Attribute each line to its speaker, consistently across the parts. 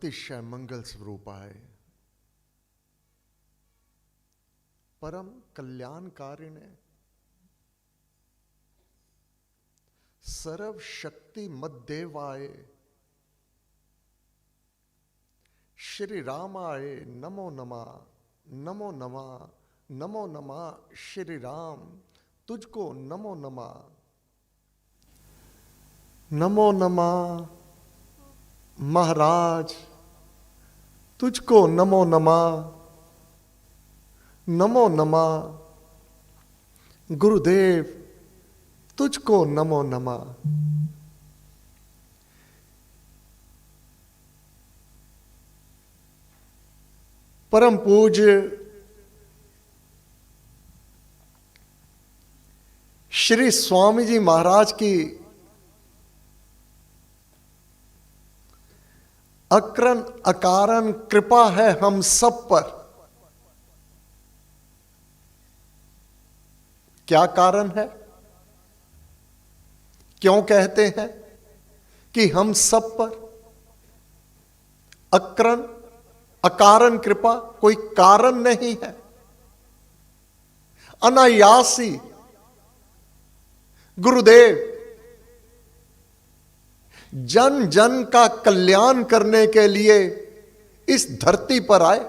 Speaker 1: अतिशय मंगल स्वरूपाय परम कल्याणकारिणे सर्व शक्ति मद्देवाय श्री रामाय नमो नमः नमो नमः नमो नमः। श्री राम तुझको नमो नमः नमो नमः। महाराज तुझको नमो नमः नमो नमः। गुरुदेव तुझको नमो नमः। परम पूज्य श्री स्वामी जी महाराज की अकरन अकारण कृपा है हम सब पर। क्या कारण है? क्यों कहते हैं कि हम सब पर अकरन अकारण कृपा? कोई कारण नहीं है, अनायासी गुरुदेव जन जन का कल्याण करने के लिए इस धरती पर आए।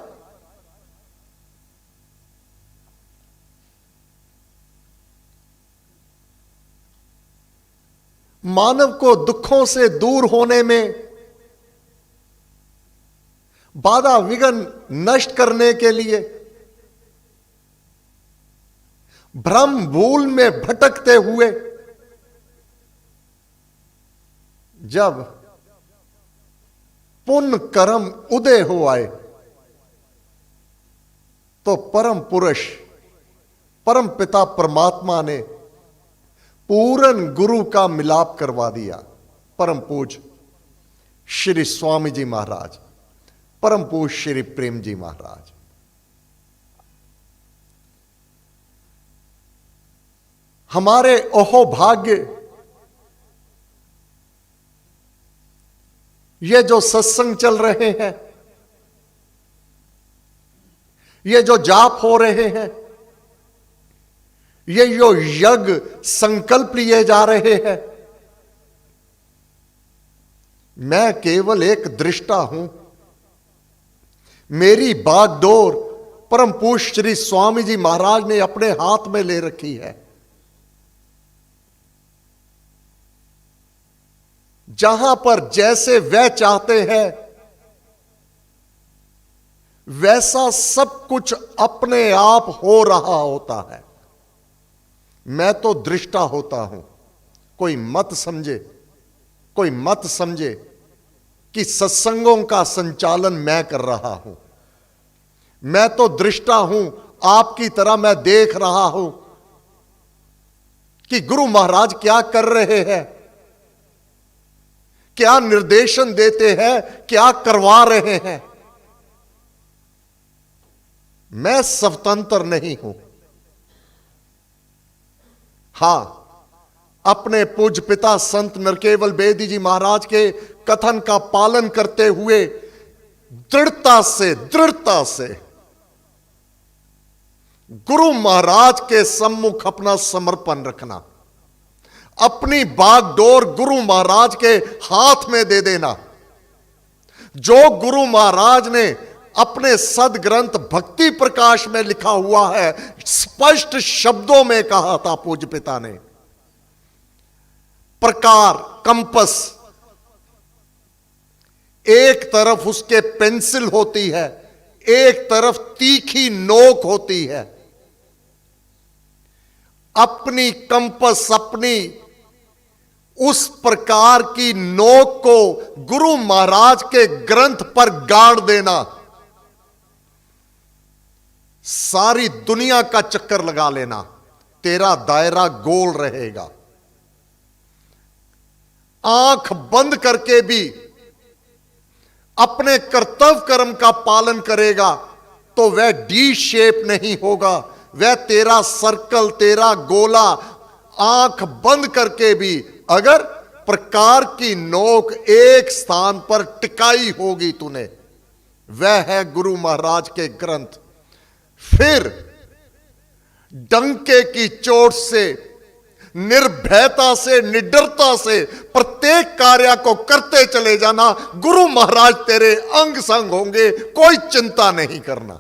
Speaker 1: मानव को दुखों से दूर होने में बाधा विघ्न नष्ट करने के लिए, भ्रम भूल में भटकते हुए जब पुण्य कर्म उदय हो आए तो परम पुरुष परम पिता परमात्मा ने पूर्ण गुरु का मिलाप करवा दिया। परम पूज्य श्री स्वामी जी महाराज, परम पूज्य श्री प्रेम जी महाराज। हमारे अहो भाग्य ये जो सत्संग चल रहे हैं, ये जो जाप हो रहे हैं, ये जो यज्ञ संकल्प लिए जा रहे हैं, मैं केवल एक दृष्टा हूं। मेरी बागडोर परम पूज्य श्री स्वामी जी महाराज ने अपने हाथ में ले रखी है। जहां पर जैसे वह चाहते हैं वैसा सब कुछ अपने आप हो रहा होता है। मैं तो दृष्टा होता हूं। कोई मत समझे कि सत्संगों का संचालन मैं कर रहा हूं। मैं तो दृष्टा हूं, आपकी तरह मैं देख रहा हूं कि गुरु महाराज क्या कर रहे हैं, क्या निर्देशन देते हैं, क्या करवा रहे हैं। मैं स्वतंत्र नहीं हूं। हां, अपने पूज्य पिता संत नरकेवल बेदी जी महाराज के कथन का पालन करते हुए दृढ़ता से गुरु महाराज के सम्मुख अपना समर्पण रखना, अपनी बागडोर गुरु महाराज के हाथ में दे देना। जो गुरु महाराज ने अपने सदग्रंथ भक्ति प्रकाश में लिखा हुआ है, स्पष्ट शब्दों में कहा था पूज्य पिता ने। प्रकार कंपस, एक तरफ उसके पेंसिल होती है, एक तरफ तीखी नोक होती है। अपनी कंपस, अपनी उस प्रकार की नोक को गुरु महाराज के ग्रंथ पर गाड़ देना, सारी दुनिया का चक्कर लगा लेना, तेरा दायरा गोल रहेगा। आंख बंद करके भी अपने कर्तव्य कर्म का पालन करेगा तो वह डी शेप नहीं होगा, वह तेरा सर्कल, तेरा गोला। आंख बंद करके भी अगर प्रकार की नोक एक स्थान पर टिकाई होगी तूने, वह है गुरु महाराज के ग्रंथ। फिर डंके की चोट से, निर्भयता से, निडरता से प्रत्येक कार्य को करते चले जाना। गुरु महाराज तेरे अंग संग होंगे, कोई चिंता नहीं करना।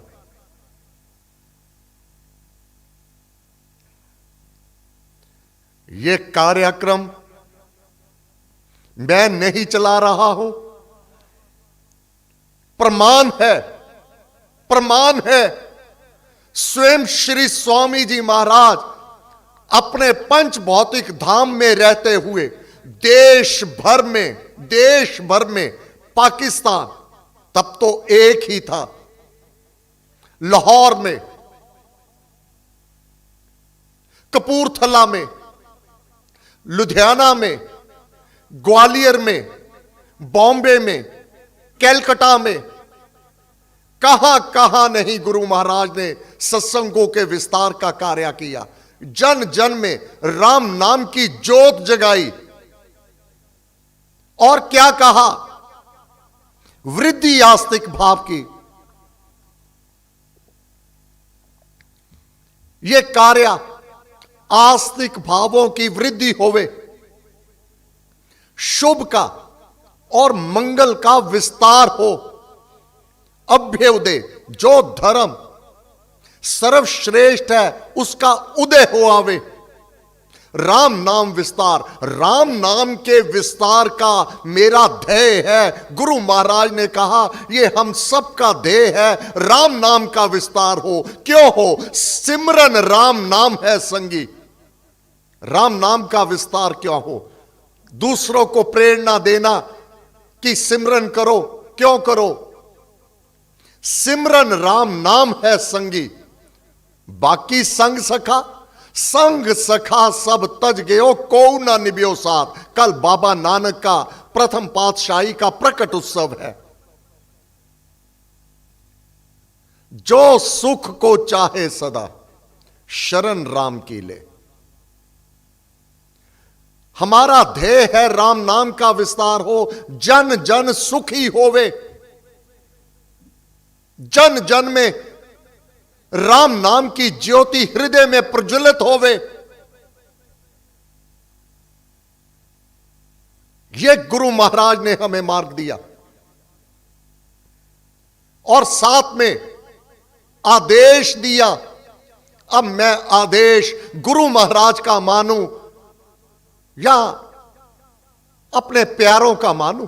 Speaker 1: यह कार्यक्रम मैं नहीं चला रहा हूं, प्रमाण है, प्रमाण है। स्वयं श्री स्वामी जी महाराज अपने पंच भौतिक धाम में रहते हुए देश भर में, पाकिस्तान तब तो एक ही था, लाहौर में, कपूरथला में, लुधियाना में, ग्वालियर में, बॉम्बे में, कैलकाटा में, कहां कहां नहीं गुरु महाराज ने सत्संगों के विस्तार का कार्य किया। जन जन में राम नाम की ज्योत जगाई। और क्या कहा? वृद्धि आस्तिक भाव की। यह कार्य आस्तिक भावों की वृद्धि होवे, शुभ का और मंगल का विस्तार हो, अभ्युदय, जो धर्म सर्वश्रेष्ठ है उसका उदय हो आवे। राम नाम विस्तार, राम नाम के विस्तार का मेरा ध्येय है। गुरु महाराज ने कहा यह हम सबका ध्येय है, राम नाम का विस्तार हो। क्यों हो? सिमरन राम नाम है संगी। राम नाम का विस्तार क्यों हो? दूसरों को प्रेरणा देना कि सिमरन करो। क्यों करो? सिमरन राम नाम है संगी, बाकी संग सखा सब तज गयो, को ना निभ्यो साथ। कल बाबा नानक का प्रथम पातशाही का प्रकट उत्सव है। जो सुख को चाहे सदा, शरण राम की ले। हमारा ध्येय है राम नाम का विस्तार हो, जन जन सुखी होवे, जन जन में राम नाम की ज्योति हृदय में प्रज्वलित होवे। यह गुरु महाराज ने हमें मार्ग दिया। और साथ में आदेश दिया। अब मैं आदेश गुरु महाराज का मानूं या अपने प्यारों का मानूं?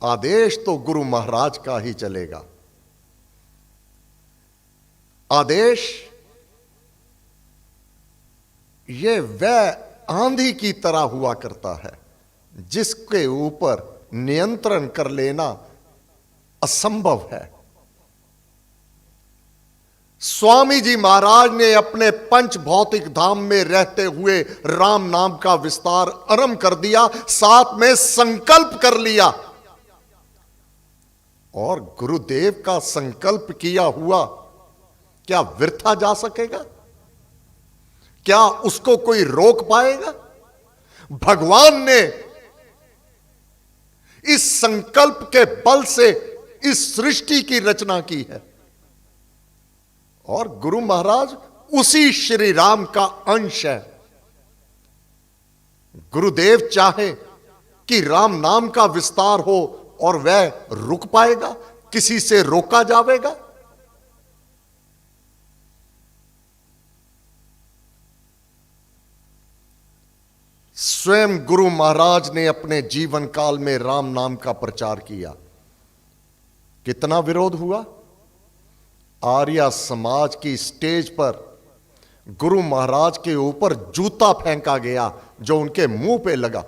Speaker 1: आदेश तो गुरु महाराज का ही चलेगा। आदेश ये वह आंधी की तरह हुआ करता है जिसके ऊपर नियंत्रण कर लेना असंभव है। स्वामी जी महाराज ने अपने पंच भौतिक धाम में रहते हुए राम नाम का विस्तार आरंभ कर दिया, साथ में संकल्प कर लिया। और गुरुदेव का संकल्प किया हुआ क्या व्यर्था जा सकेगा? क्या उसको कोई रोक पाएगा? भगवान ने इस संकल्प के बल से इस सृष्टि की रचना की है। और गुरु महाराज उसी श्री राम का अंश है। गुरुदेव चाहे कि राम नाम का विस्तार हो और वह रुक पाएगा? किसी से रोका जाएगा? स्वयं गुरु महाराज ने अपने जीवन काल में राम नाम का प्रचार किया। कितना विरोध हुआ? आर्य समाज की स्टेज पर गुरु महाराज के ऊपर जूता फेंका गया जो उनके मुंह पे लगा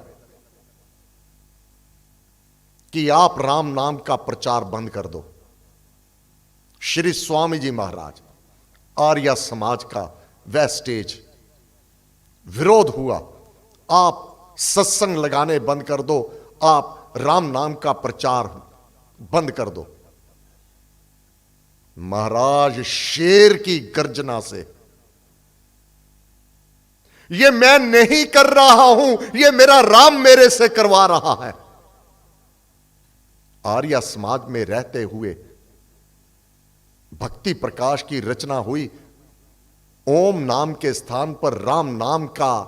Speaker 1: कि आप राम नाम का प्रचार बंद कर दो। श्री स्वामी जी महाराज, आर्य समाज का वह स्टेज, विरोध हुआ। आप सत्संग लगाने बंद कर दो, आप राम नाम का प्रचार बंद कर दो। महाराज शेर की गर्जना से ये मैं नहीं कर रहा हूं, ये मेरा राम मेरे से करवा रहा है। आर्य समाज में रहते हुए भक्ति प्रकाश की रचना हुई। ओम नाम के स्थान पर राम नाम का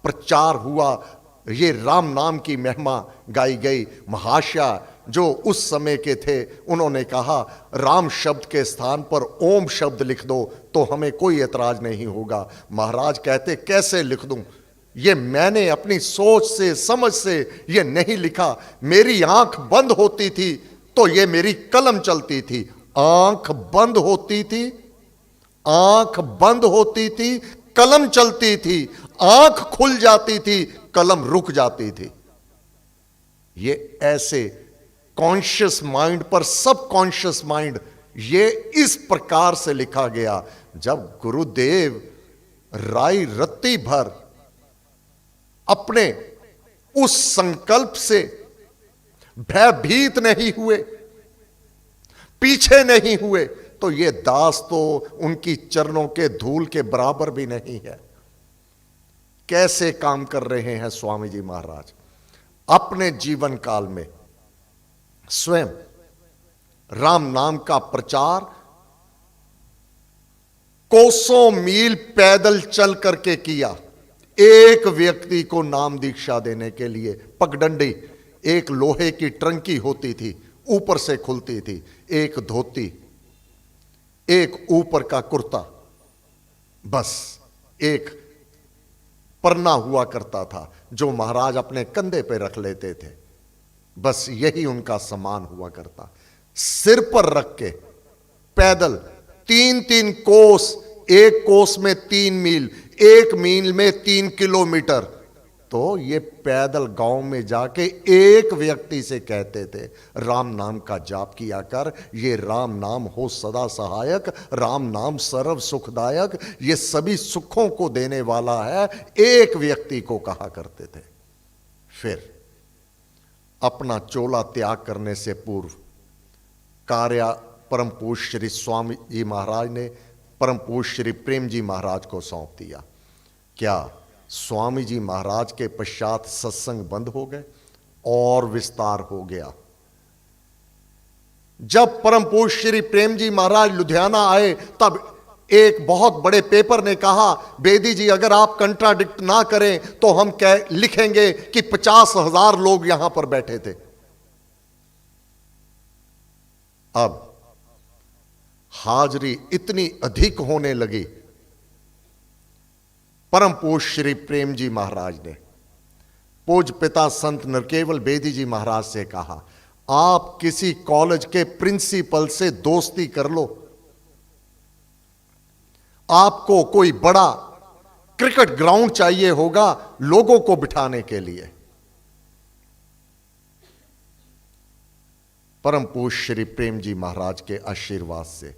Speaker 1: प्रचार हुआ। ये राम नाम की महिमा गाई गई। महाशय जो उस समय के थे, उन्होंने कहा राम शब्द के स्थान पर ओम शब्द लिख दो तो हमें कोई एतराज नहीं होगा। महाराज कहते कैसे लिख दूं? ये मैंने अपनी सोच से समझ से ये नहीं लिखा। मेरी आंख बंद होती थी तो ये मेरी कलम चलती थी। आंख बंद होती थी, आंख बंद होती थी, कलम चलती थी। आंख खुल जाती थी, कलम रुक जाती थी। ये ऐसे कॉन्शियस माइंड पर सब कॉन्शियस माइंड, ये इस प्रकार से लिखा गया। जब गुरुदेव राई रत्ती भर अपने उस संकल्प से भयभीत नहीं हुए, पीछे नहीं हुए, तो ये दास तो उनकी चरणों के धूल के बराबर भी नहीं है। कैसे काम कर रहे हैं स्वामी जी महाराज? अपने जीवन काल में स्वयं राम नाम का प्रचार कोसों मील पैदल चल करके किया। एक व्यक्ति को नाम दीक्षा देने के लिए पगडंडी, एक लोहे की ट्रंकी होती थी, ऊपर से खुलती थी, एक धोती, एक ऊपर का कुर्ता, बस एक परना हुआ करता था जो महाराज अपने कंधे पे रख लेते थे। बस यही उनका सम्मान हुआ करता। सिर पर रख के पैदल 3-3 कोस, एक कोस में 3 मील, एक मील में 3 किलोमीटर, तो ये पैदल गांव में जाके एक व्यक्ति से कहते थे राम नाम का जाप किया कर, ये राम नाम हो सदा सहायक, राम नाम सर्व सुखदायक, ये सभी सुखों को देने वाला है। एक व्यक्ति को कहा करते थे। फिर अपना चोला त्याग करने से पूर्व कार्य परम पूज्य श्री स्वामी जी महाराज ने परम पूज्य श्री प्रेम जी महाराज को सौंप दिया। क्या स्वामी जी महाराज के पश्चात सत्संग बंद हो गए और विस्तार हो गया? जब परम पूज्य श्री प्रेम जी महाराज लुधियाना आए, तब एक बहुत बड़े पेपर ने कहा बेदी जी अगर आप कंट्राडिक्ट ना करें तो हम लिखेंगे कि 50,000 लोग यहां पर बैठे थे। अब हाजरी इतनी अधिक होने लगी। परम पूज्य श्री प्रेम जी महाराज ने पूज्य पिता संत नरकेवल बेदी जी महाराज से कहा आप किसी कॉलेज के प्रिंसिपल से दोस्ती कर लो, आपको कोई बड़ा क्रिकेट ग्राउंड चाहिए होगा लोगों को बिठाने के लिए। परम पूज्य श्री प्रेम जी महाराज के आशीर्वाद से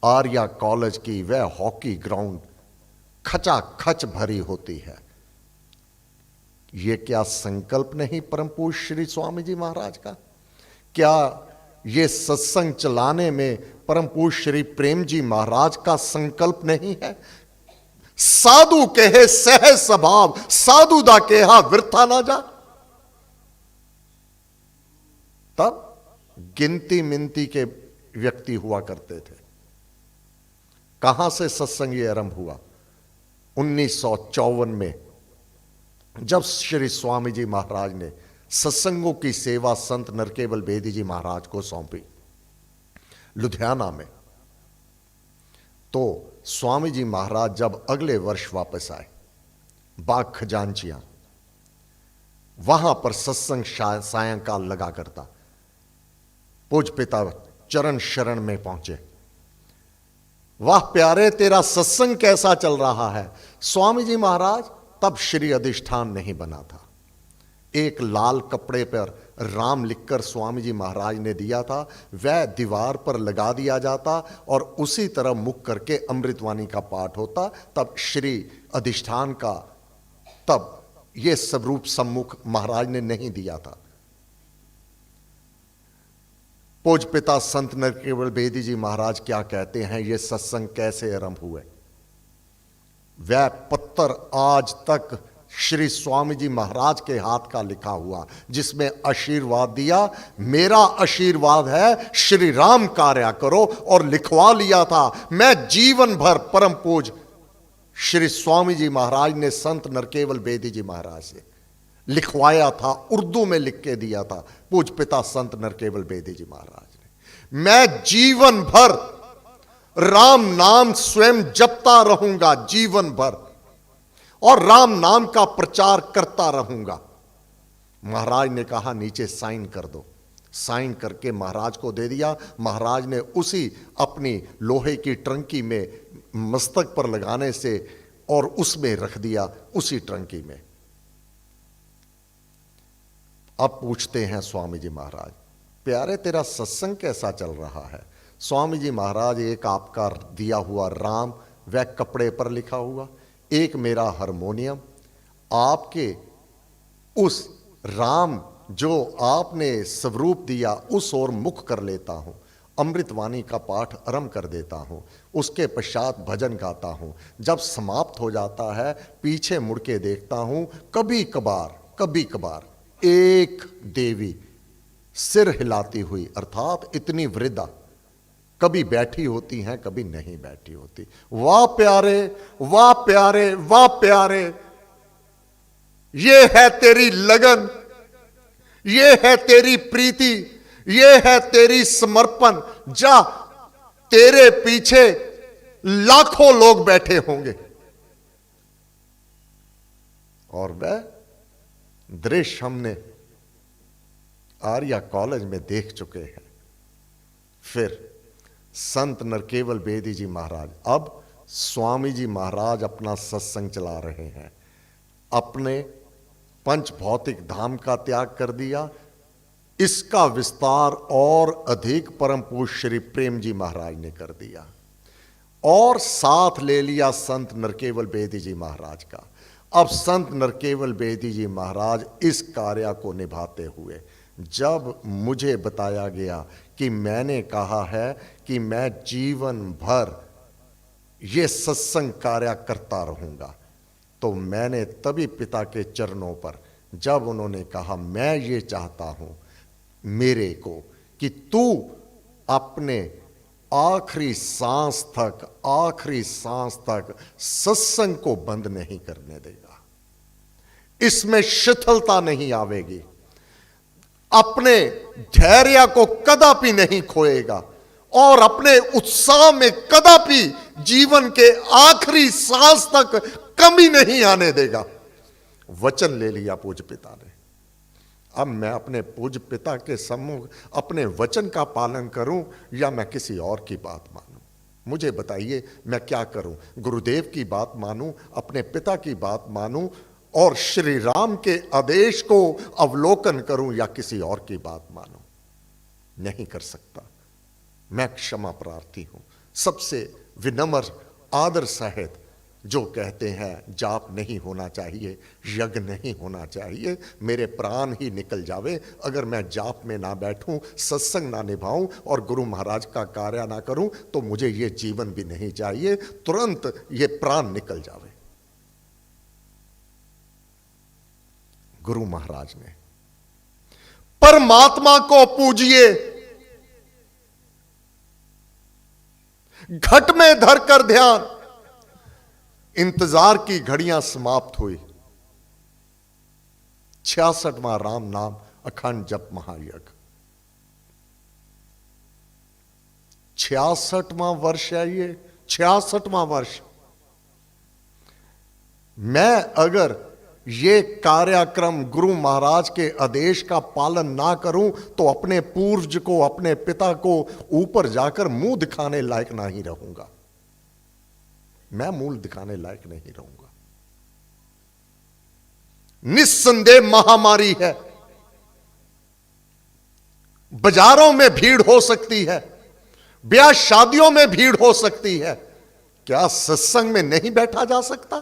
Speaker 1: आर्या कॉलेज की वह हॉकी ग्राउंड खचाखच भरी होती है। यह क्या संकल्प नहीं परम पूज्य श्री स्वामी जी महाराज का? क्या यह सत्संग चलाने में परम पूज्य श्री प्रेम जी महाराज का संकल्प नहीं है? साधु कहे सहज स्वभाव, साधु दा केहा वृथा ना जा। तब गिनती मिनती के व्यक्ति हुआ करते थे। कहां से सत्संग ये आरंभ हुआ? 1954 में जब श्री स्वामी जी महाराज ने सत्संगों की सेवा संत नरकेवल बेदी जी महाराज को सौंपी लुधियाना में, तो स्वामी जी महाराज जब अगले वर्ष वापस आए बाग खजांचियां, वहां पर सत्संग सायंकाल लगा करता। पूज्य पिता चरण शरण में पहुंचे। वाह प्यारे तेरा सत्संग कैसा चल रहा है? स्वामी जी महाराज तब श्री अधिष्ठान नहीं बना था। एक लाल कपड़े पर राम लिखकर स्वामी जी महाराज ने दिया था, वह दीवार पर लगा दिया जाता और उसी तरह मुख करके अमृतवाणी का पाठ होता। तब श्री अधिष्ठान का तब यह स्वरूप सम्मुख महाराज ने नहीं दिया था। पूज्य पिता संत नरकेवल बेदी जी महाराज क्या कहते हैं, ये सत्संग कैसे आरंभ हुए? वह पत्थर आज तक श्री स्वामी जी महाराज के हाथ का लिखा हुआ, जिसमें आशीर्वाद दिया, मेरा आशीर्वाद है श्री राम कार्य करो, और लिखवा लिया था मैं जीवन भर। परम पूज श्री स्वामी जी महाराज ने संत नरकेवल बेदी जी महाराज से लिखवाया था, उर्दू में लिख के दिया था पूज पिता संत नरकेवल बेदी जी महाराज ने। मैं जीवन भर राम नाम स्वयं जपता रहूंगा, जीवन भर, और राम नाम का प्रचार करता रहूंगा। महाराज ने कहा नीचे साइन कर दो। साइन करके महाराज को दे दिया। महाराज ने उसी अपनी लोहे की टंकी में मस्तक पर लगाने से और उसमें रख दिया, उसी टंकी में। अब पूछते हैं स्वामी जी महाराज, प्यारे तेरा सत्संग कैसा चल रहा है? स्वामी जी महाराज, एक आपका दिया हुआ राम वह कपड़े पर लिखा हुआ, एक मेरा हारमोनियम, आपके उस राम जो आपने स्वरूप दिया उस ओर मुख कर लेता हूं, अमृतवाणी का पाठ आरंभ कर देता हूं, उसके पश्चात भजन गाता हूं। जब समाप्त हो जाता है पीछे मुड़ के देखता हूं, कभी कभार एक देवी सिर हिलाती हुई, अर्थात इतनी वृद्धा, कभी बैठी होती हैं कभी नहीं बैठी होती। वाह प्यारे, वाह प्यारे, वाह प्यारे, ये है तेरी लगन, ये है तेरी प्रीति, ये है तेरी समर्पण। जा, तेरे पीछे लाखों लोग बैठे होंगे। और वह दृश्य हमने आर्या कॉलेज में देख चुके हैं। फिर संत नरकेवल बेदी जी महाराज, अब स्वामी जी महाराज अपना सत्संग चला रहे हैं, अपने पंच भौतिक धाम का त्याग कर दिया। इसका विस्तार और अधिक परम पूज्य श्री प्रेम जी महाराज ने कर दिया, और साथ ले लिया संत नरकेवल बेदी जी महाराज का। अब संत नरकेवल बेदी जी महाराज इस कार्य को निभाते हुए, जब मुझे बताया गया कि मैंने कहा है कि मैं जीवन भर ये सत्संग कार्य करता रहूंगा, तो मैंने तभी पिता के चरणों पर, जब उन्होंने कहा मैं ये चाहता हूं मेरे को कि तू अपने आखिरी सांस तक सत्संग को बंद नहीं करने देगा, इसमें शिथिलता नहीं आवेगी, अपने धैर्य को कदापि नहीं खोएगा, और अपने उत्साह में कदापि जीवन के आखिरी सांस तक कमी नहीं आने देगा। वचन ले लिया पूज्य पिता ने। अब मैं अपने पूज्य पिता के सम्मुख अपने वचन का पालन करूं या मैं किसी और की बात मानूं? मुझे बताइए, मैं क्या करूं? गुरुदेव की बात मानूं, अपने पिता की बात मानूं, और श्री राम के आदेश को अवलोकन करूं, या किसी और की बात मानूं? नहीं कर सकता। मैं क्षमा प्रार्थी हूं सबसे विनम्र आदर सहित। जो कहते हैं जाप नहीं होना चाहिए, यज्ञ नहीं होना चाहिए, मेरे प्राण ही निकल जावे अगर मैं जाप में ना बैठूं, सत्संग ना निभाऊं और गुरु महाराज का कार्य ना करूं, तो मुझे ये जीवन भी नहीं चाहिए, तुरंत ये प्राण निकल जावे। गुरु महाराज ने, परमात्मा को पूजिए, घट में धरकर ध्यान। इंतजार की घड़ियां समाप्त हुई। 66वां राम नाम अखंड जप महायज्ञ, 66वां वर्ष है ये, 66वां वर्ष। मैं अगर ये कार्यक्रम गुरु महाराज के आदेश का पालन ना करूं, तो अपने पूर्वज को, अपने पिता को ऊपर जाकर मुंह दिखाने लायक नहीं रहूंगा। मैं मुंह दिखाने लायक नहीं रहूंगा। निस्संदेह महामारी है, बाजारों में भीड़ हो सकती है, ब्याह शादियों में भीड़ हो सकती है, क्या सत्संग में नहीं बैठा जा सकता?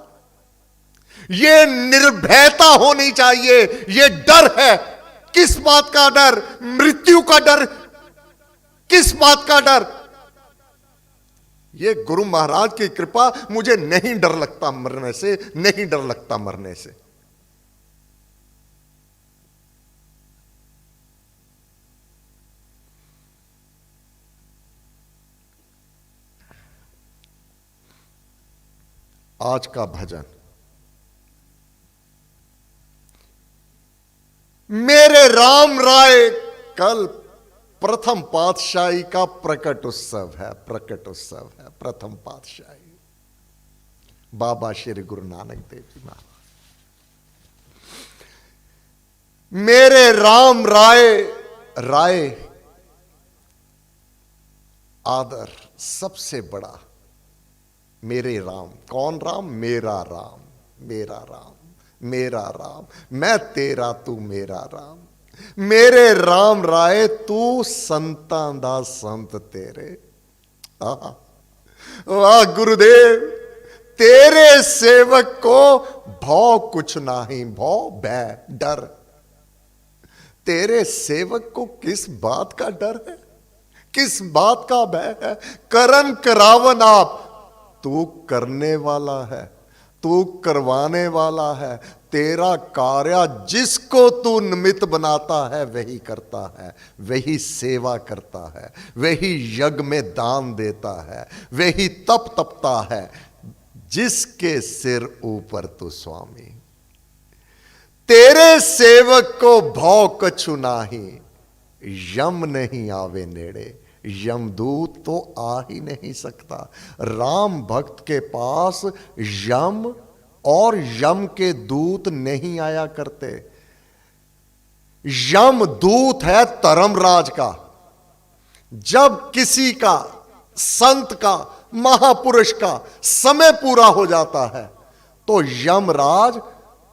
Speaker 1: ये निर्भयता होनी चाहिए। ये डर है। किस बात का डर? मृत्यु का डर। किस बात का डर? ये गुरु महाराज की कृपा, मुझे नहीं डर लगता मरने से, नहीं डर लगता मरने से। आज का भजन, मेरे राम राय कल प्रथम पातशाही का प्रकट उत्सव है, प्रकट उत्सव है, प्रथम पातशाही बाबा श्री गुरु नानक देव जी महाराज। मेरे राम राय, राय आदर सबसे बड़ा, मेरे राम। कौन राम? मेरा राम, मेरा राम, मेरा राम, मैं तेरा तू मेरा राम। मेरे राम राय तू संतां दा संत तेरे। वाह गुरुदेव, तेरे सेवक को भौ कुछ नाही, भौ भय डर। तेरे सेवक को किस बात का डर है, किस बात का भय है? करन करावन आप, तू करने वाला है, तू करवाने वाला है। तेरा कार्य जिसको तू निमित्त बनाता है वही करता है, वही सेवा करता है, वही यज्ञ में दान देता है, वही तप तपता है, जिसके सिर ऊपर तू स्वामी। तेरे सेवक को भौ कछु नाही, यम नहीं आवे नेड़े। यमदूत तो आ ही नहीं सकता। राम भक्त के पास यम और यम के दूत नहीं आया करते। यम दूत है धर्मराज का। जब किसी का, संत का, महापुरुष का समय पूरा हो जाता है तो यमराज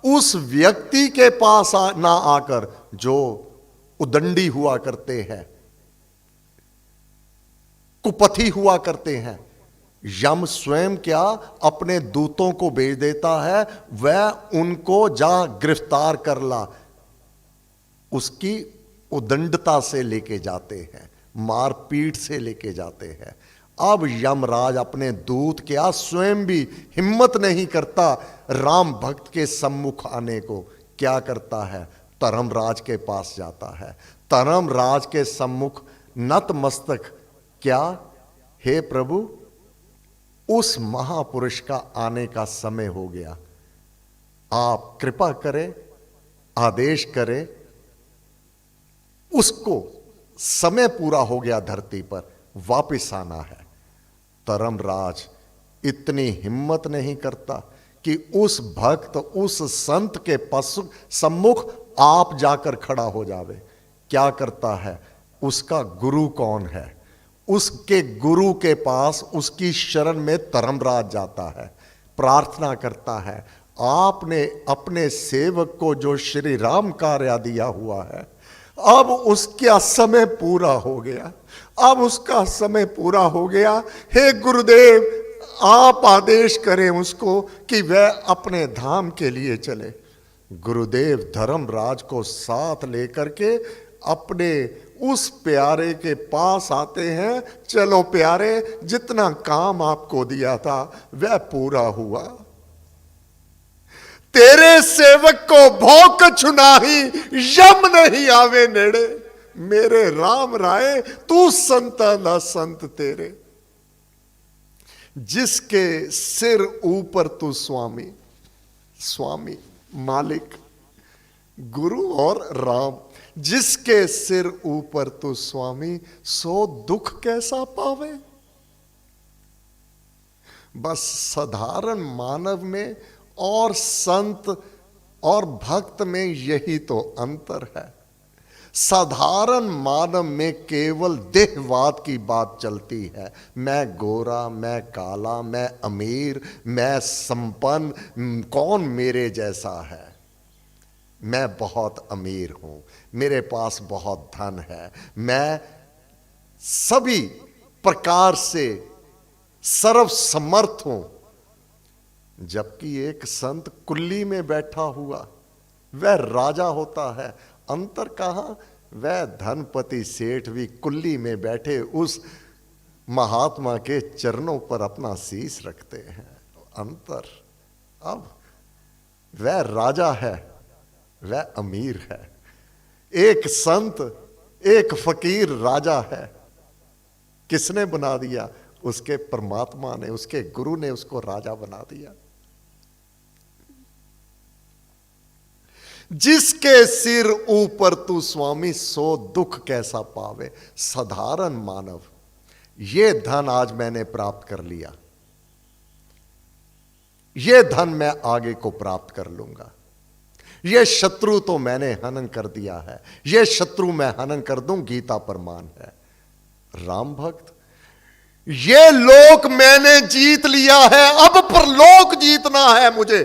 Speaker 1: उस व्यक्ति के पास ना आकर, जो उदंडी हुआ करते हैं, कुपथी हुआ करते हैं, यम स्वयं क्या अपने दूतों को भेज देता है, वह उनको जा गिरफ्तार कर ला, उसकी उदंडता से लेके जाते हैं, मारपीट से लेके जाते हैं। अब यमराज अपने दूत क्या स्वयं भी हिम्मत नहीं करता राम भक्त के सम्मुख आने को। क्या करता है? धर्मराज के पास जाता है। धर्मराज के सम्मुख नतमस्तक, क्या हे प्रभु, उस महापुरुष का आने का समय हो गया, आप कृपा करें, आदेश करें, उसको समय पूरा हो गया धरती पर, वापिस आना है। धर्मराज इतनी हिम्मत नहीं करता कि उस भक्त, उस संत के सम्मुख आप जाकर खड़ा हो जावे। क्या करता है? उसका गुरु कौन है, उसके गुरु के पास, उसकी शरण में धर्मराज जाता है, प्रार्थना करता है, आपने अपने सेवक को जो श्री राम कार्य दिया हुआ है, अब उसका समय पूरा हो गया, अब उसका समय पूरा हो गया। हे गुरुदेव, आप आदेश करें उसको कि वह अपने धाम के लिए चले। गुरुदेव धर्मराज को साथ लेकर के अपने उस प्यारे के पास आते हैं। चलो प्यारे, जितना काम आपको दिया था वह पूरा हुआ। तेरे सेवक को भौ कछु नाही, यम नहीं आवे नेड़े। मेरे राम राय तू संतां दा संत तेरे, जिसके सिर ऊपर तू स्वामी, स्वामी मालिक गुरु और राम, जिसके सिर ऊपर तू स्वामी, सो दुख कैसा पावे। बस साधारण मानव में और संत और भक्त में यही तो अंतर है। साधारण मानव में केवल देहवाद की बात चलती है। मैं गोरा, मैं काला, मैं अमीर, मैं संपन्न, कौन मेरे जैसा है। मैं बहुत अमीर हूं, मेरे पास बहुत धन है, मैं सभी प्रकार से सर्वसमर्थ हूं। जबकि एक संत कुल्ली में बैठा हुआ वह राजा होता है। अंतर कहां? वह धनपति सेठ भी कुल्ली में बैठे उस महात्मा के चरणों पर अपना शीश रखते हैं। अंतर, अब वह राजा है, वह अमीर है। एक संत, एक फकीर राजा है। किसने बना दिया? उसके परमात्मा ने, उसके गुरु ने उसको राजा बना दिया। जिसके सिर ऊपर तू स्वामी, सो दुख कैसा पावे। साधारण मानव, ये धन आज मैंने प्राप्त कर लिया, ये धन मैं आगे को प्राप्त कर लूंगा। ये शत्रु तो मैंने हनन कर दिया है, ये शत्रु मैं हनन कर दूं, गीता प्रमाण है। राम भक्त, ये लोक मैंने जीत लिया है, अब परलोक जीतना है मुझे।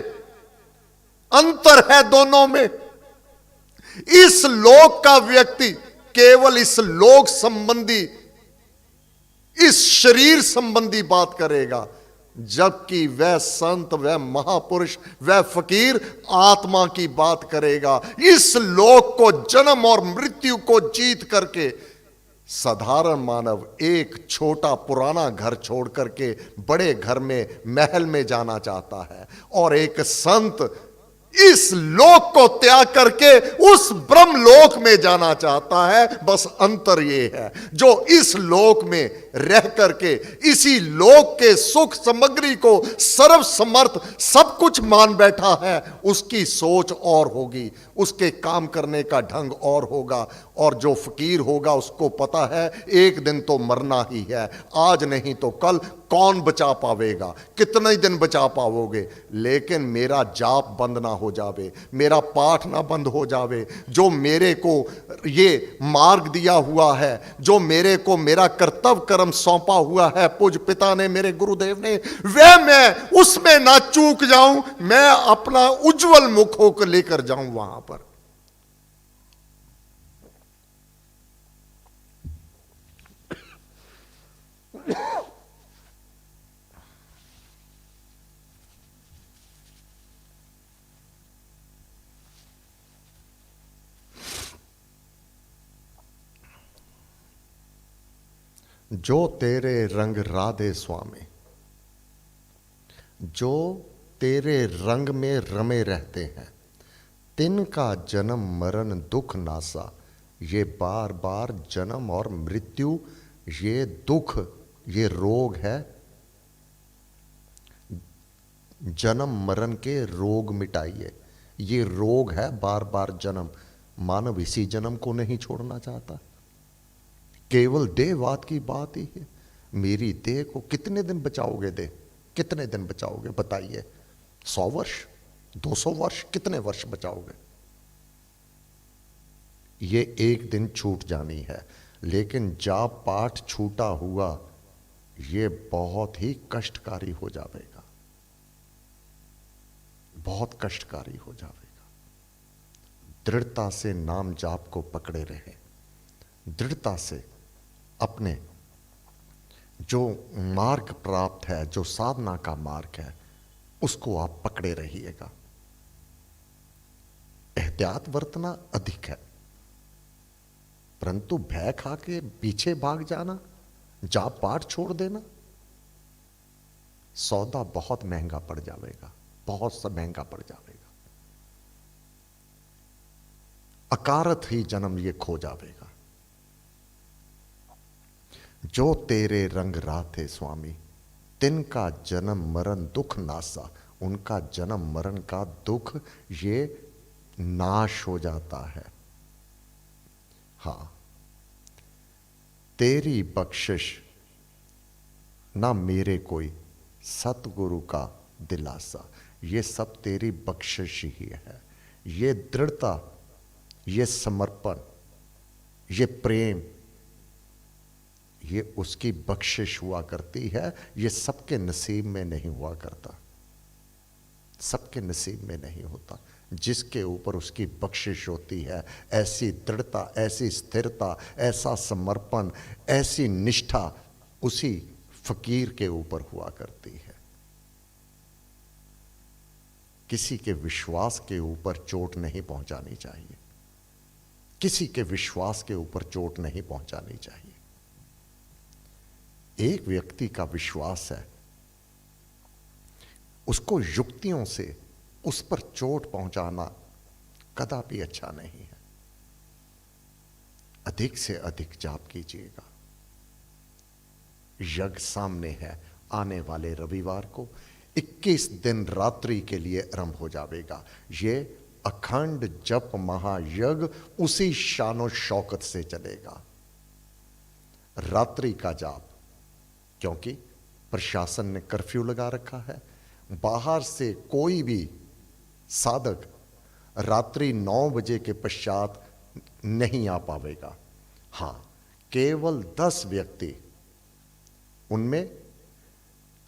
Speaker 1: अंतर है दोनों में। इस लोक का व्यक्ति केवल इस लोक संबंधी, इस शरीर संबंधी बात करेगा, जबकि वह संत, वह महापुरुष, वह फकीर आत्मा की बात करेगा। इस लोक को, जन्म और मृत्यु को जीत करके साधारण मानव एक छोटा पुराना घर छोड़ करके बड़े घर में, महल में जाना चाहता है, और एक संत इस लोक को त्याग करके उस ब्रह्म लोक में जाना चाहता है। बस अंतर यह है, जो इस लोक में रह करके इसी लोक के सुख सामग्री को सर्व समर्थ सब कुछ मान बैठा है, उसकी सोच और होगी, उसके काम करने का ढंग और होगा। और जो फकीर होगा उसको पता है एक दिन तो मरना ही है, आज नहीं तो कल। कौन बचा पावेगा? कितने दिन बचा पाओगे? लेकिन मेरा जाप बंद ना हो जावे, मेरा पाठ ना बंद हो जावे, जो मेरे को ये मार्ग दिया हुआ है, जो मेरे को मेरा कर्तव्य कर्म सौंपा हुआ है पूज पिता ने, मेरे गुरुदेव ने, वह मैं उसमें ना चूक जाऊं। मैं अपना उज्जवल मुख होकर लेकर जाऊं वहां पर। जो तेरे रंग राधे स्वामी, जो तेरे रंग में रमे रहते हैं, तिनका जन्म मरण दुख नासा। ये बार बार जन्म और मृत्यु, ये दुख, ये रोग है। जन्म मरण के रोग मिटाइए। ये रोग है बार बार जन्म। मानव इसी जन्म को नहीं छोड़ना चाहता। केवल देहवाद की बात ही है। मेरी देह को कितने दिन बचाओगे? देह कितने दिन बचाओगे बताइए? 100 वर्ष, 200 वर्ष, कितने वर्ष बचाओगे? ये एक दिन छूट जानी है। लेकिन जाप पाठ छूटा हुआ ये बहुत ही कष्टकारी हो जाएगा, बहुत कष्टकारी हो जाएगा। दृढ़ता से नाम जाप को पकड़े रहे, दृढ़ता से अपने जो मार्ग प्राप्त है, जो साधना का मार्ग है, उसको आप पकड़े रहिएगा। एहतियात बरतना अधिक है, परंतु भय खा के पीछे भाग जाना, जाप पाठ छोड़ देना, सौदा बहुत महंगा पड़ जाएगा, बहुत सा महंगा पड़ जाएगा। अकारत ही जन्म ये खो जाएगा। जो तेरे रंग राथे स्वामी, तिनका जन्म मरण दुख नासा। उनका जन्म मरण का दुख ये नाश हो जाता है। हां, तेरी बख्शिश ना मेरे कोई, सतगुरु का दिलासा। ये सब तेरी बख्शिश ही है। ये दृढ़ता, ये समर्पण, ये प्रेम, ये उसकी बख्शिश हुआ करती है। ये सबके नसीब में नहीं हुआ करता, सबके नसीब में नहीं होता। जिसके ऊपर उसकी बख्शिश होती है, ऐसी दृढ़ता, ऐसी स्थिरता, ऐसा समर्पण, ऐसी निष्ठा उसी फकीर के ऊपर हुआ करती है। किसी के विश्वास के ऊपर चोट नहीं पहुंचानी चाहिए, किसी के विश्वास के ऊपर चोट नहीं पहुंचानी चाहिए। एक व्यक्ति का विश्वास है, उसको युक्तियों से उस पर चोट पहुंचाना कदापि अच्छा नहीं है। अधिक से अधिक जाप कीजिएगा। यज्ञ सामने है, आने वाले रविवार को 21 दिन रात्रि के लिए आरंभ हो जाएगा। ये अखंड जप महायज्ञ उसी शानो शौकत से चलेगा। रात्रि का जाप, क्योंकि प्रशासन ने कर्फ्यू लगा रखा है, बाहर से कोई भी साधक रात्रि 9 बजे के पश्चात नहीं आ पाएगा। हां, केवल 10 व्यक्ति, उनमें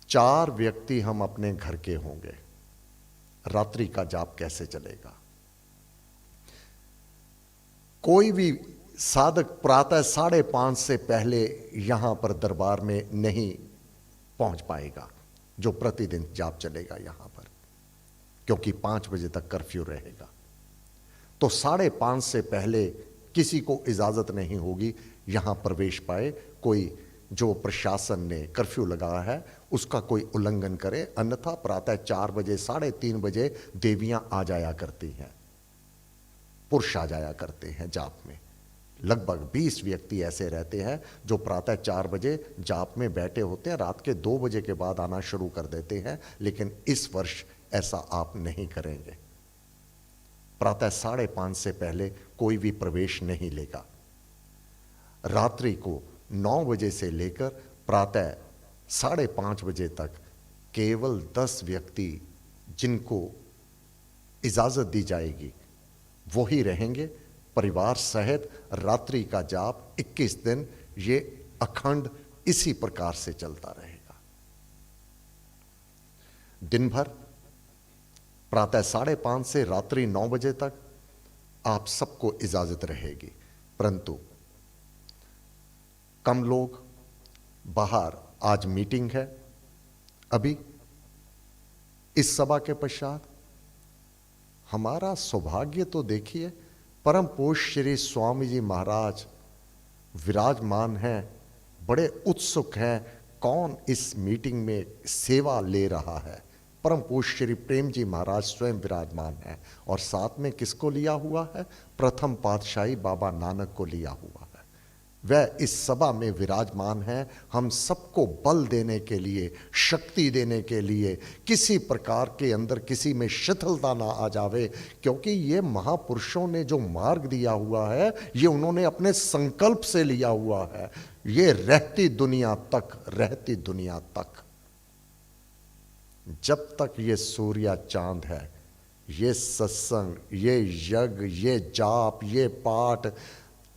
Speaker 1: 4 व्यक्ति हम अपने घर के होंगे। रात्रि का जाप कैसे चलेगा? कोई भी साधक प्रातः 5:30 से पहले यहां पर दरबार में नहीं पहुंच पाएगा, जो प्रतिदिन जाप चलेगा यहां पर, क्योंकि 5 बजे तक कर्फ्यू रहेगा। तो 5:30 से पहले किसी को इजाजत नहीं होगी यहां प्रवेश पाए। कोई जो प्रशासन ने कर्फ्यू लगाया है उसका कोई उल्लंघन करे, अन्यथा प्रातः 4 बजे 3:30 बजे देवियां आ जाया करती हैं, पुरुष आ जाया करते हैं जाप में। लगभग 20 व्यक्ति ऐसे रहते हैं जो प्रातः 4 बजे जाप में बैठे होते हैं, रात के 2 बजे के बाद आना शुरू कर देते हैं। लेकिन इस वर्ष ऐसा आप नहीं करेंगे। प्रातः 5:30 से पहले कोई भी प्रवेश नहीं लेगा। रात्रि को 9 बजे से लेकर प्रातः 5:30 बजे तक केवल 10 व्यक्ति जिनको इजाजत दी जाएगी वो ही रहेंगे। परिवार सहित रात्रि का जाप 21 दिन ये अखंड इसी प्रकार से चलता रहेगा। दिन भर प्रातः 5:30 से रात्रि 9 बजे तक आप सबको इजाजत रहेगी, परंतु कम लोग बाहर, आज मीटिंग है अभी इस सभा के पश्चात। हमारा सौभाग्य तो देखिए, परम पूज्य श्री स्वामी जी महाराज विराजमान हैं, बड़े उत्सुक हैं कौन इस मीटिंग में सेवा ले रहा है। परम पूज्य श्री प्रेम जी महाराज स्वयं विराजमान हैं, और साथ में किसको लिया हुआ है? प्रथम पातशाही बाबा नानक को लिया हुआ है। वह इस सभा में विराजमान है हम सबको बल देने के लिए, शक्ति देने के लिए, किसी प्रकार के अंदर किसी में शिथिलता ना आ जावे, क्योंकि ये महापुरुषों ने जो मार्ग दिया हुआ है ये उन्होंने अपने संकल्प से लिया हुआ है। ये रहती दुनिया तक, जब तक ये सूर्य चांद है, ये सत्संग, ये यज्ञ, ये जाप, ये पाठ,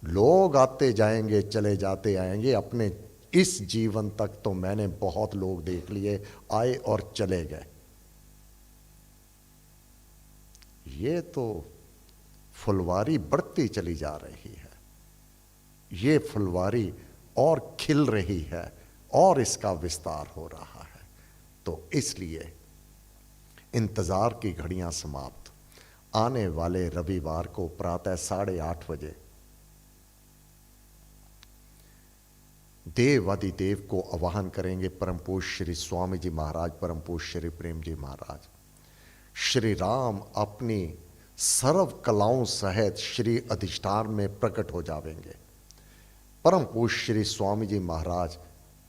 Speaker 1: लोग आते जाएंगे, चले जाते आएंगे। अपने इस जीवन तक तो मैंने बहुत लोग देख लिए, आए और चले गए। ये तो फुलवारी बढ़ती चली जा रही है, ये फुलवारी और खिल रही है और इसका विस्तार हो रहा है। तो इसलिए इंतजार की घड़ियां समाप्त। आने वाले रविवार को प्रातः 8:30 बजे देवादिदेव को आवाहन करेंगे परम पूज्य श्री स्वामी जी महाराज, परम पूज्य श्री प्रेम जी महाराज। श्री राम अपनी सर्व कलाओं सहित श्री अधिष्ठान में प्रकट हो जाएंगे। परम पूज्य श्री स्वामी जी महाराज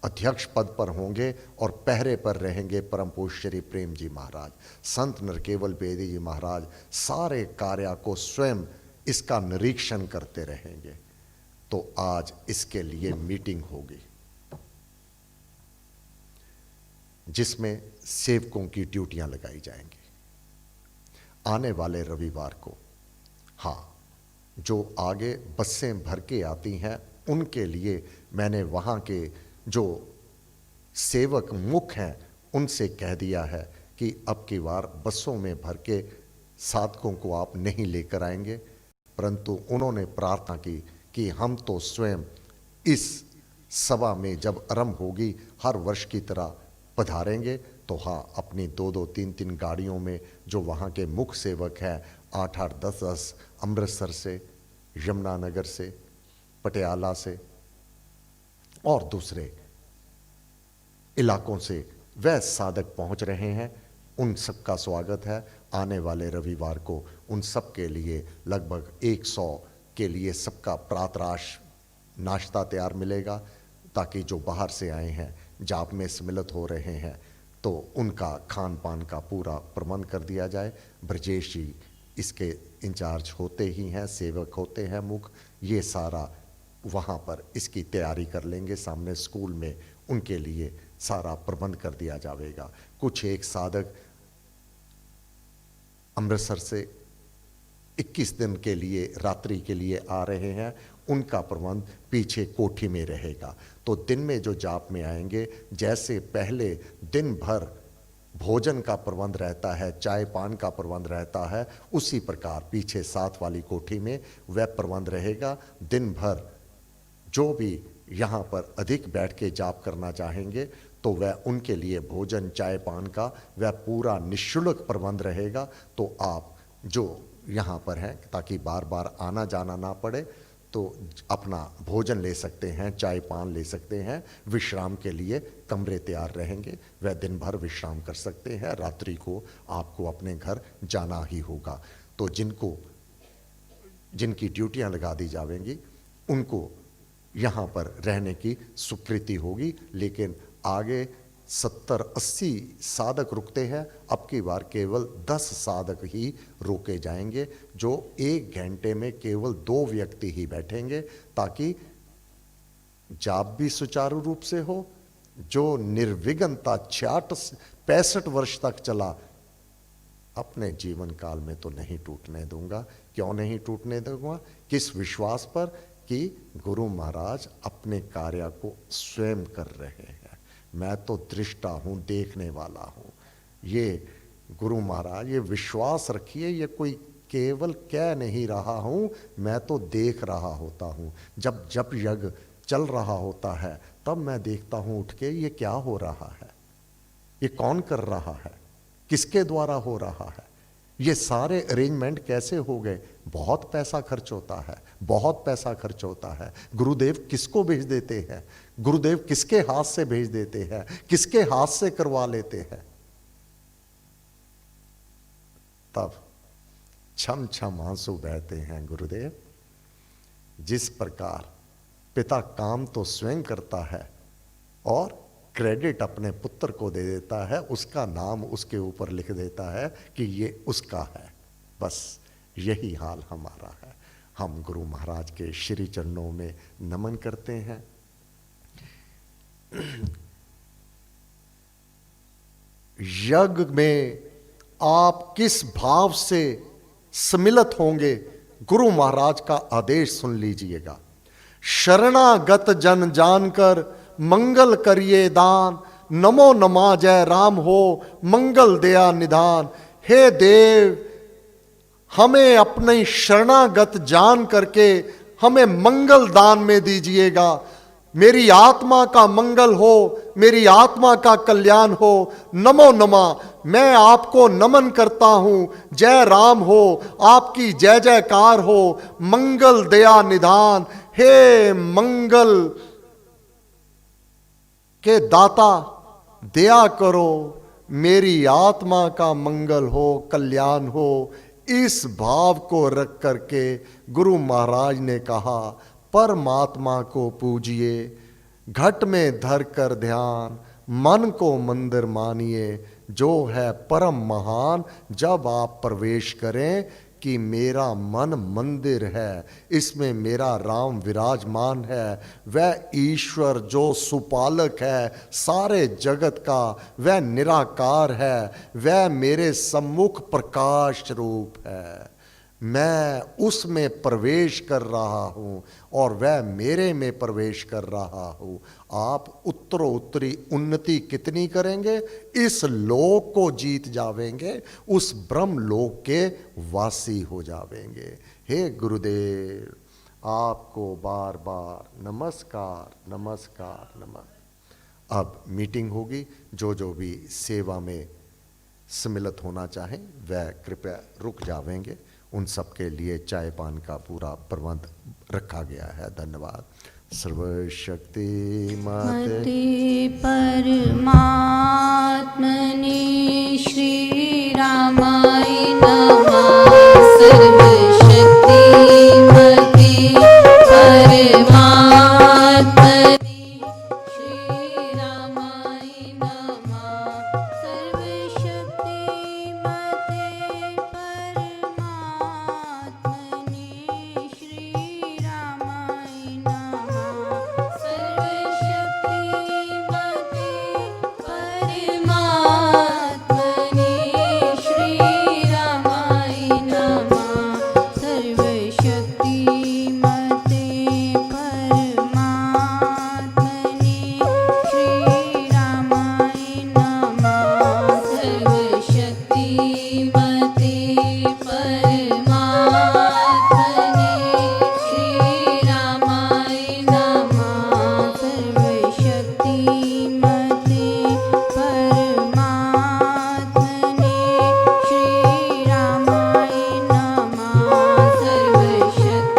Speaker 1: अध्यक्ष पद पर होंगे और पहरे पर रहेंगे परम पूज्य श्री प्रेम जी महाराज। संत नरकेवल बेदी जी महाराज सारे कार्य को स्वयं इसका निरीक्षण करते रहेंगे। तो आज इसके लिए मीटिंग होगी जिसमें सेवकों की ड्यूटियां लगाई जाएंगी आने वाले रविवार को। हाँ, जो आगे बसें भर के आती हैं उनके लिए मैंने वहाँ के जो सेवक मुख्य हैं उनसे कह दिया है कि अब की बार बसों में भर के साधकों को आप नहीं लेकर आएंगे, परंतु उन्होंने प्रार्थना की कि हम तो स्वयं इस सभा में जब आरंभ होगी हर वर्ष की तरह पधारेंगे। तो हाँ, अपनी 2-2, 3-3 गाड़ियों में जो वहाँ के मुख्य सेवक हैं 8-8, 10-10 अमृतसर से, यमुनानगर से, पटियाला से और दूसरे इलाकों से वह साधक पहुंच रहे हैं। उन सबका स्वागत है। आने वाले रविवार को उन सब के लिए लगभग 100 के लिए सबका प्रातराश नाश्ता तैयार मिलेगा, ताकि जो बाहर से आए हैं, जाप में सम्मिलित हो रहे हैं, तो उनका खान पान का पूरा प्रबंध कर दिया जाए। ब्रजेश जी इसके इंचार्ज होते ही हैं, सेवक होते हैं मुख्य, ये सारा वहाँ पर इसकी तैयारी कर लेंगे। सामने स्कूल में उनके लिए सारा प्रबंध कर दिया जाएगा। कुछ एक साधक अमृतसर से 21 दिन के लिए रात्रि के लिए आ रहे हैं, उनका प्रबंध पीछे कोठी में रहेगा। तो दिन में जो जाप में आएंगे, जैसे पहले दिन भर भोजन का प्रबंध रहता है, चाय पान का प्रबंध रहता है, उसी प्रकार पीछे साथ वाली कोठी में वह प्रबंध रहेगा। दिन भर जो भी यहाँ पर अधिक बैठ के जाप करना चाहेंगे, तो वह उनके लिए भोजन चाय पान का वह पूरा निःशुल्क प्रबंध रहेगा। तो आप जो यहाँ पर हैं, ताकि बार बार आना जाना ना पड़े, तो अपना भोजन ले सकते हैं, चाय पान ले सकते हैं। विश्राम के लिए कमरे तैयार रहेंगे, वह दिन भर विश्राम कर सकते हैं। रात्रि को आपको अपने घर जाना ही होगा। तो जिनकी ड्यूटियां लगा दी जाएंगी, उनको यहाँ पर रहने की स्वीकृति होगी। लेकिन आगे 70-80 साधक रुकते हैं, अब की बार केवल 10 साधक ही रोके जाएंगे, जो 1 घंटे में केवल 2 व्यक्ति ही बैठेंगे, ताकि जाप भी सुचारू रूप से हो। जो निर्विघ्नता 65 वर्ष तक चला, अपने जीवन काल में तो नहीं टूटने दूंगा। क्यों नहीं टूटने दूंगा? किस विश्वास पर? कि गुरु महाराज अपने कार्य को स्वयं कर रहे हैं, मैं तो दृष्टा हूं, देखने वाला हूं। ये गुरु महाराज, ये विश्वास रखिए, ये कोई केवल कह नहीं रहा हूं, मैं तो देख रहा होता हूं। जब जब यज्ञ चल रहा होता है, तब मैं देखता हूं उठ के, ये क्या हो रहा है, ये कौन कर रहा है, किसके द्वारा हो रहा है, ये सारे अरेंजमेंट कैसे हो गए। बहुत पैसा खर्च होता है, बहुत पैसा खर्च होता है। गुरुदेव किसको भेज देते हैं, गुरुदेव किसके हाथ से भेज देते हैं, किसके हाथ से करवा लेते हैं। तब छम छम आंसू बहते हैं। गुरुदेव, जिस प्रकार पिता काम तो स्वयं करता है और क्रेडिट अपने पुत्र को दे देता है, उसका नाम उसके ऊपर लिख देता है कि ये उसका है, बस यही हाल हमारा है। हम गुरु महाराज के श्री चरणों में नमन करते हैं। यज्ञ में आप किस भाव से सम्मिलित होंगे, गुरु महाराज का आदेश सुन लीजिएगा। शरणागत जन जानकर मंगल करिए दान, नमो नमा जय राम हो मंगल दया निधान। हे देव, हमें अपने शरणागत जान करके हमें मंगल दान में दीजिएगा। मेरी आत्मा का मंगल हो, मेरी आत्मा का कल्याण हो। नमो नमः, मैं आपको नमन करता हूं। जय राम हो, आपकी जय जयकार हो। मंगल दया निधान, हे मंगल के दाता, दया करो, मेरी आत्मा का मंगल हो, कल्याण हो। इस भाव को रख करके गुरु महाराज ने कहा, परमात्मा को पूजिए, घट में धर कर ध्यान, मन को मंदिर मानिए, जो है परम महान। जब आप प्रवेश करें कि मेरा मन मंदिर है, इसमें मेरा राम विराजमान है, वह ईश्वर जो सुपालक है सारे जगत का, वह निराकार है, वह मेरे सम्मुख प्रकाश रूप है। मैं उसमें प्रवेश कर रहा हूँ और वह मेरे में प्रवेश कर रहा हूँ। आप उत्तरोत्तरी उन्नति कितनी करेंगे, इस लोक को जीत जावेंगे, उस ब्रह्म लोक के वासी हो जावेंगे। हे गुरुदेव, आपको बार बार नमस्कार नमस्कार नमस्कार। अब मीटिंग होगी, जो भी सेवा में सम्मिलित होना चाहें वह कृपया रुक जावेंगे। उन सब के लिए चाय पान का पूरा प्रबंध रखा गया है। धन्यवाद। सर्वशक्ति
Speaker 2: मते परमात्मने श्री रामाय नमः। सर्वशक्ति मते परमात्मने श्री रामाय नमः। सर्वशक्ति मते परमात्मने श्री रामाय नमः। सर्वशक्ति मते परमात्मने श्री रामाय नमः। सर्वशक्ति मते परमात्मने श्री रामाय नमः। सर्वशक्ति मते परमात्मने श्री रामाय नमः। सर्वशक्ति मते परमात्मने श्री रामाय नमः। सर्वशक्ति मते परमात्मने श्री रामाय नमः। सर्वशक्ति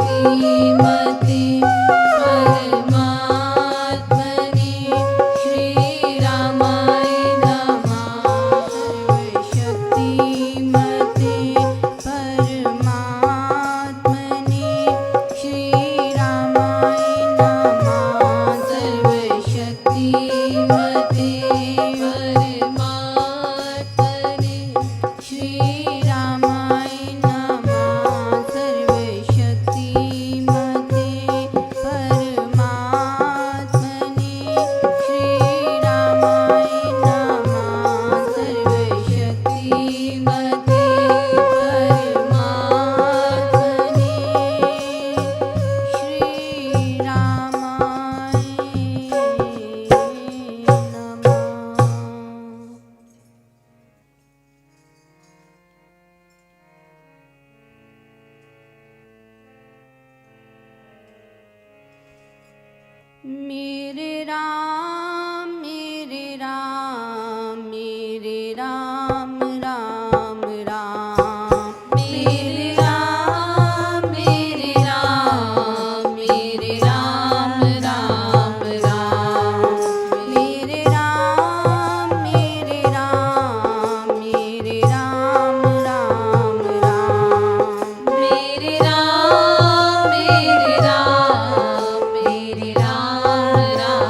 Speaker 2: मते परमात्मने श्री रामाय नमः। सर्वशक्ति मते परमात्मने श्री रामाय नमः। सर्वशक्ति मते परमात्मने श्री रामाय नमः। सर्वशक्ति मते परमात्मने श्री रामाय नमः। मेरे राम मेरे राम मेरे राम राम राम। मेरे राम मेरे राम मेरे राम राम राम। मेरे राम मेरे राम मेरे राम राम राम। मेरे राम मेरे राम मेरे राम राम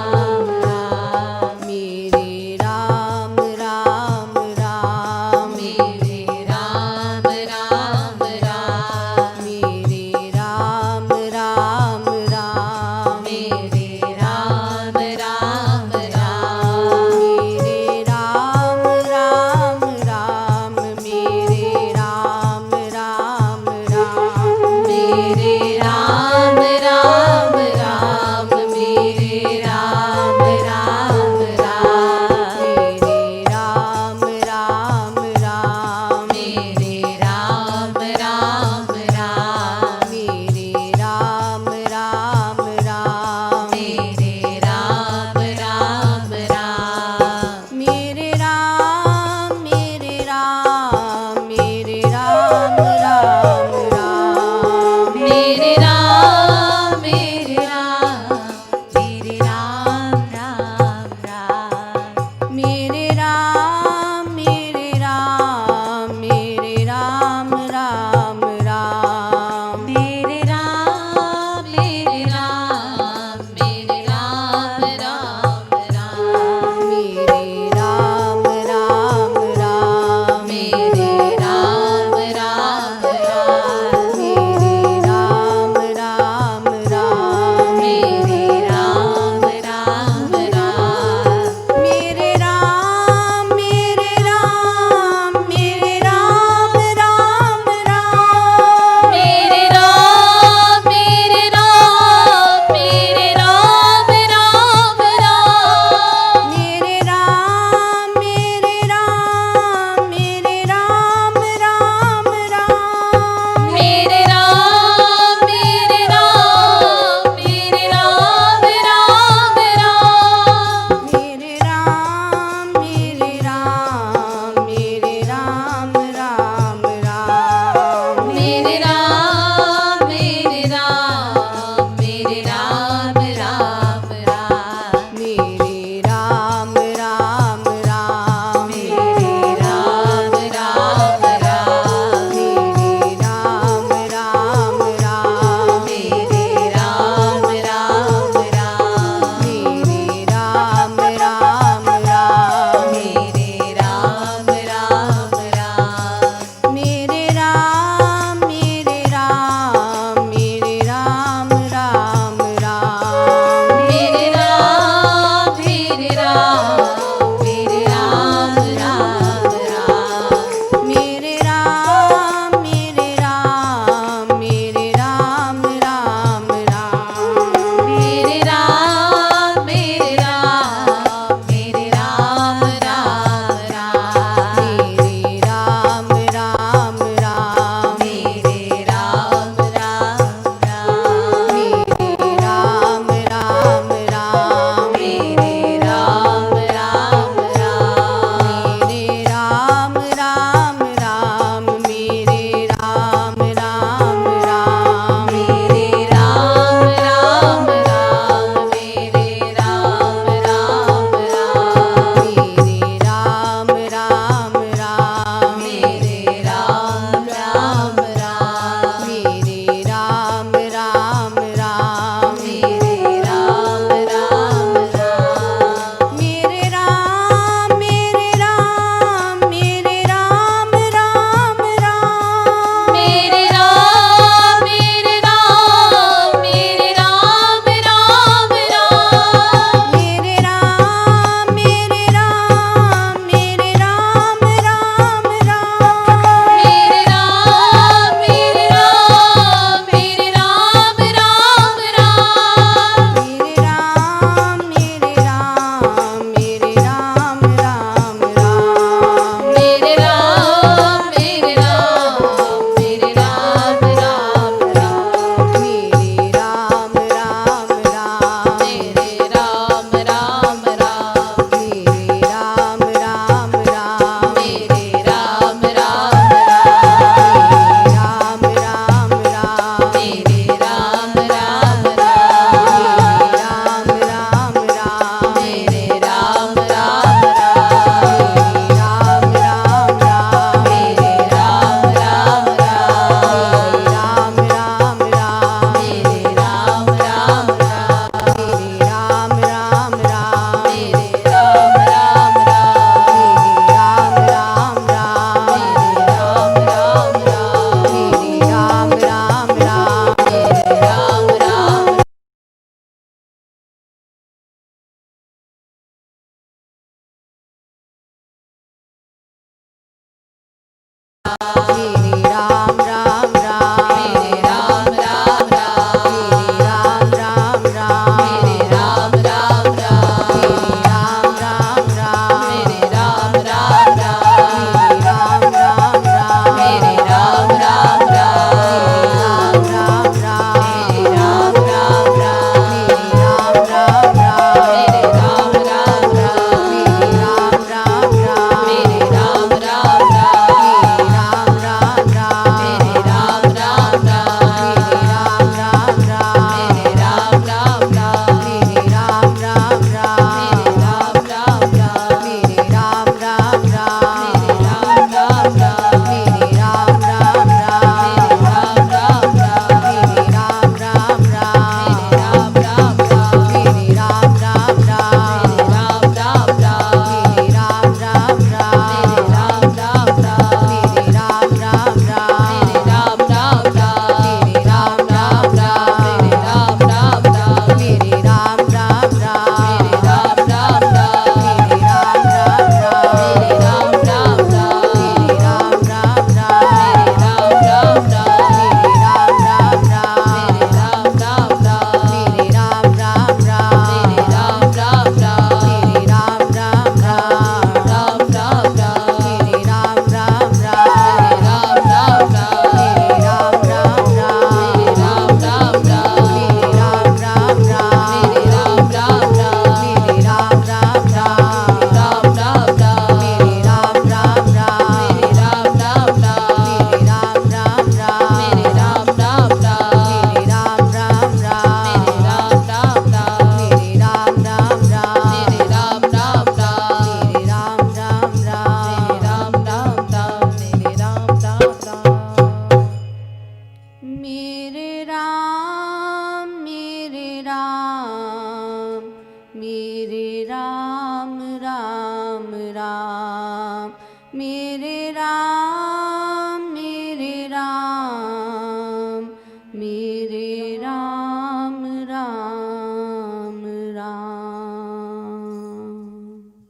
Speaker 2: राम राम राम, मेरे